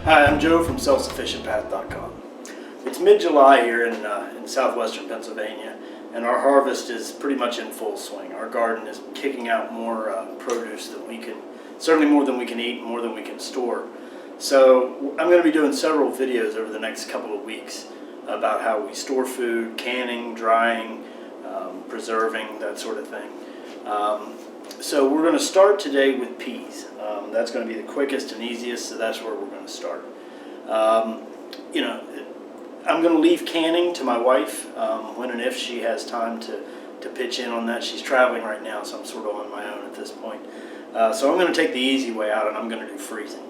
Hi, I'm Joe from selfsufficientpath.com. It's mid-July here in southwestern Pennsylvania, and our harvest is pretty much in full swing. Our garden is kicking out more produce than we can, certainly more than we can eat, more than we can store. So I'm going to be doing several videos over the next couple of weeks about how we store food, canning, drying, preserving, that sort of thing. So we're going to start today with peas. That's going to be the quickest and easiest, so that's where we're going to start. You know, I'm going to leave canning to my wife when and if she has time to pitch in on that. She's traveling right now, so I'm sort of on my own at this point. So I'm going to take the easy way out, and I'm going to do freezing.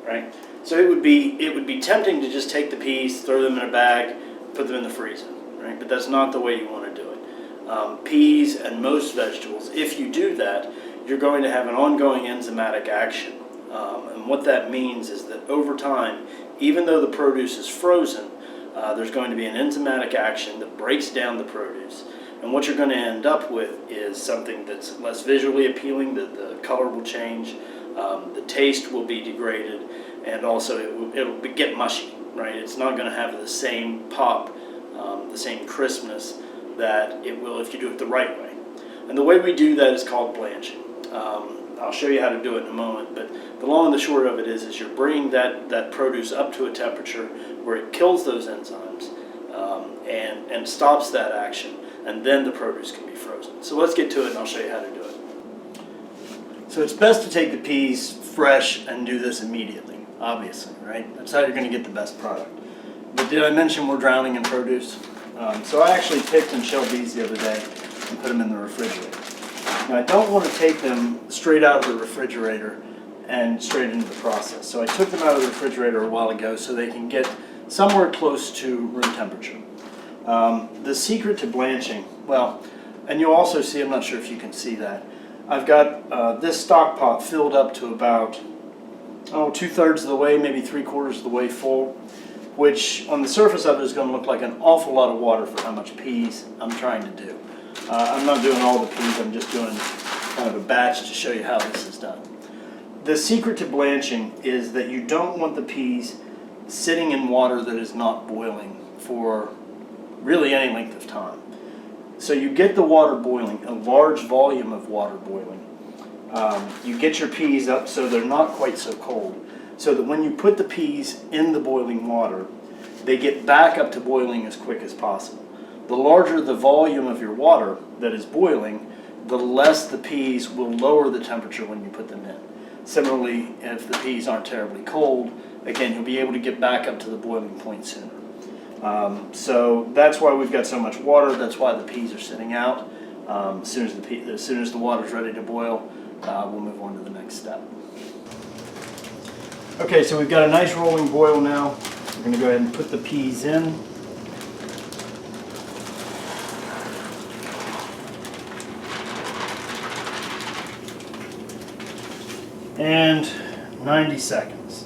Right? So it would be tempting to just take the peas, throw them in a bag, put them in the freezer. Right? But that's not the way you want to do it. Peas and most vegetables, if you do that, you're going to have an ongoing enzymatic action. And what that means is that over time, even though the produce is frozen, there's going to be an enzymatic action that breaks down the produce. And what you're going to end up with is something that's less visually appealing, the color will change, the taste will be degraded, and also it'll get mushy, right? It's not going to have the same pop, the same crispness that it will if you do it the right way. And the way we do that is called blanching. I'll show you how to do it in a moment, but the long and the short of it is you're bringing that produce up to a temperature where it kills those enzymes and stops that action, and then the produce can be frozen. So let's get to it and I'll show you how to do it. So it's best to take the peas fresh and do this immediately, obviously, right? That's how you're going to get the best product. But did I mention we're drowning in produce? So I actually picked and shelled these the other day and put them in the refrigerator. Now I don't want to take them straight out of the refrigerator and straight into the process. So I took them out of the refrigerator a while ago so they can get somewhere close to room temperature. The secret to blanching, well, and you'll also see, I'm not sure if you can see that, I've got this stock pot filled up to about 2/3 of the way, maybe 3/4 of the way full, which on the surface of it is going to look like an awful lot of water for how much peas I'm trying to do. I'm not doing all the peas, I'm just doing kind of a batch to show you how this is done. The secret to blanching is that you don't want the peas sitting in water that is not boiling for really any length of time. So you get the water boiling, a large volume of water boiling. You get your peas up so they're not quite so cold, so that when you put the peas in the boiling water, they get back up to boiling as quick as possible. The larger the volume of your water that is boiling, the less the peas will lower the temperature when you put them in. Similarly, if the peas aren't terribly cold, again, you'll be able to get back up to the boiling point sooner. So that's why we've got so much water. That's why the peas are sitting out. As soon as the water's ready to boil, we'll move on to the next step. Okay, so we've got a nice rolling boil now. We're going to go ahead and put the peas in. And 90 seconds.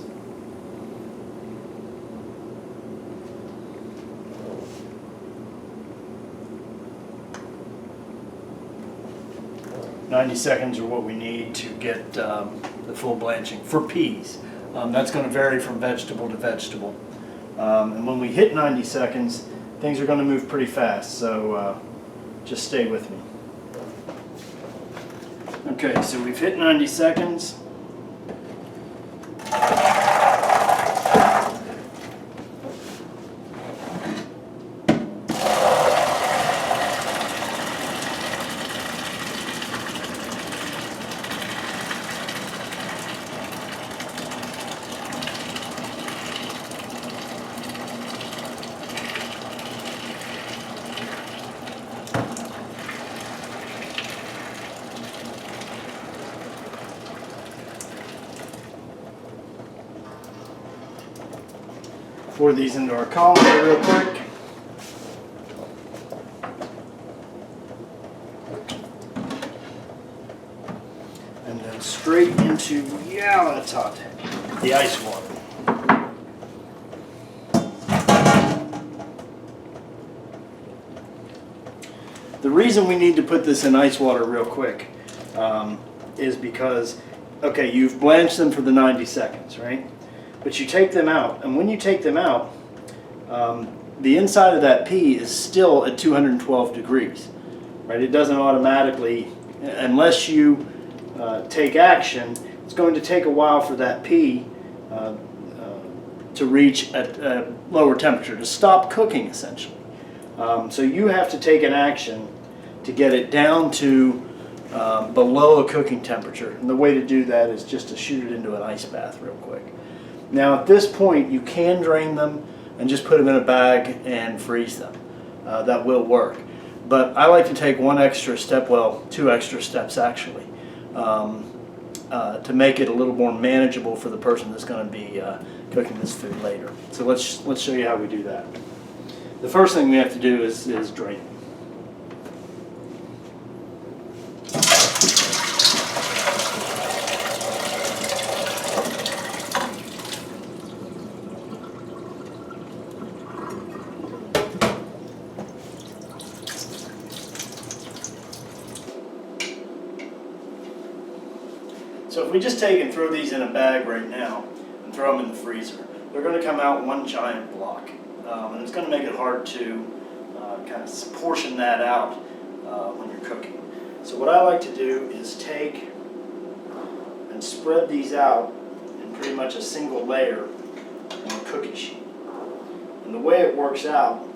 "90 seconds are what we need to get the full blanching for peas. That's going to vary from vegetable to vegetable. And when we hit 90 seconds, things are going to move pretty fast, so just stay with me. Okay, so we've hit 90 seconds. Pour these into our colander real quick. And then straight into, yeah, that's hot, the ice water. The reason we need to put this in ice water real quick is because, okay, you've blanched them for the 90 seconds, right? But you take them out, and when you take them out, the inside of that pea is still at 212 degrees, right? It doesn't automatically, unless you take action, it's going to take a while for that pea to reach a lower temperature, to stop cooking essentially. So you have to take an action to get it down to below a cooking temperature. And the way to do that is just to shoot it into an ice bath real quick. Now at this point you can drain them and just put them in a bag and freeze them. That will work. But I like to take one extra step, well, two extra steps actually, to make it a little more manageable for the person that's going to be cooking this food later. So let's show you how we do that. The first thing we have to do is drain them. So if we just take and throw these in a bag right now and throw them in the freezer, they're going to come out one giant block. And it's going to make it hard to kind of portion that out when you're cooking. So what I like to do is take and spread these out in pretty much a single layer on a cookie sheet. And the way it works out,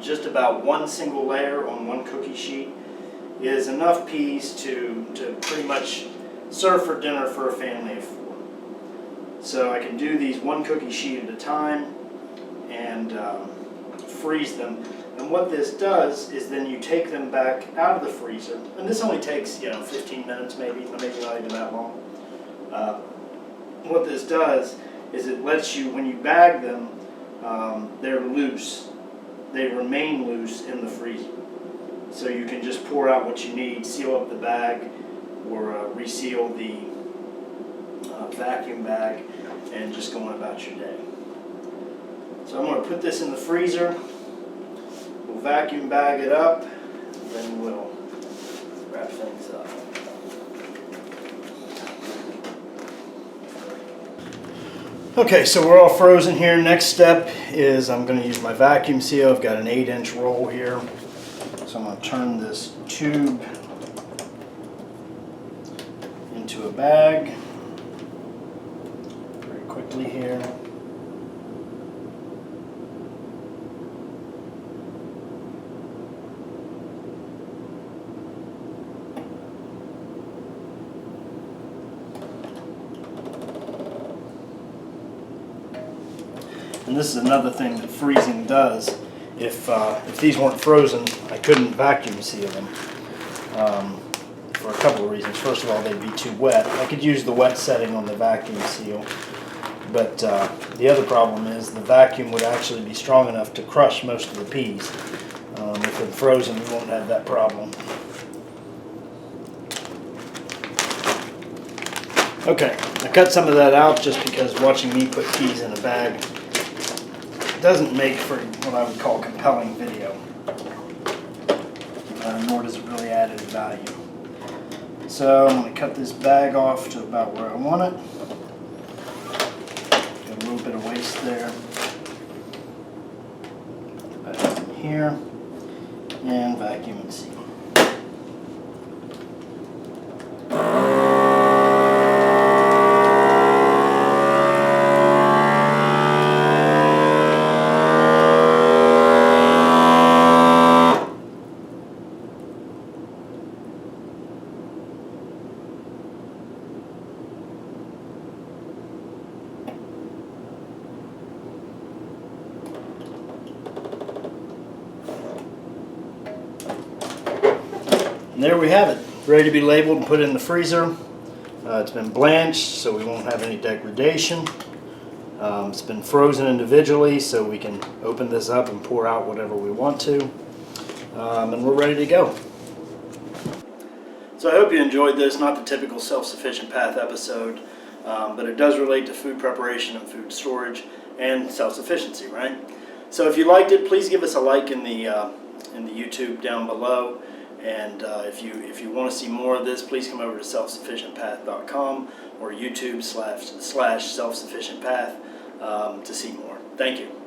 just about one single layer on one cookie sheet is enough peas to pretty much serve for dinner for a family of 4. So I can do these one cookie sheet at a time and freeze them. And what this does is then you take them back out of the freezer, and this only takes 15 minutes maybe not even that long. What this does is it lets you, when you bag them, they're loose. They remain loose in the freezer. So you can just pour out what you need, seal up the bag, or reseal the vacuum bag, and just go on about your day. So I'm going to put this in the freezer. We'll vacuum bag it up, then we'll wrap things up. Okay, so we're all frozen here. Next step is I'm going to use my vacuum seal. I've got an 8-inch roll here. So I'm going to turn this tube into a bag very quickly here. And this is another thing that freezing does. If these weren't frozen, I couldn't vacuum seal them for a couple of reasons. First of all, they'd be too wet. I could use the wet setting on the vacuum seal, but the other problem is the vacuum would actually be strong enough to crush most of the peas. If they're frozen, you won't have that problem. Okay, I cut some of that out just because watching me put peas in a bag doesn't make for what I would call compelling video, nor does it really add any value. So I'm going to cut this bag off to about where I want it. Got a little bit of waste there. Back in here, and vacuum and seal. And there we have it, ready to be labeled and put in the freezer. It's been blanched, so we won't have any degradation. It's been frozen individually, so we can open this up and pour out whatever we want to. And we're ready to go. So I hope you enjoyed this, not the typical Self-Sufficient Path episode, but it does relate to food preparation and food storage and self-sufficiency, right? So if you liked it, please give us a like in the YouTube down below. And if you want to see more of this, please come over to selfsufficientpath.com or YouTube/selfsufficientpath. to see more. Thank you.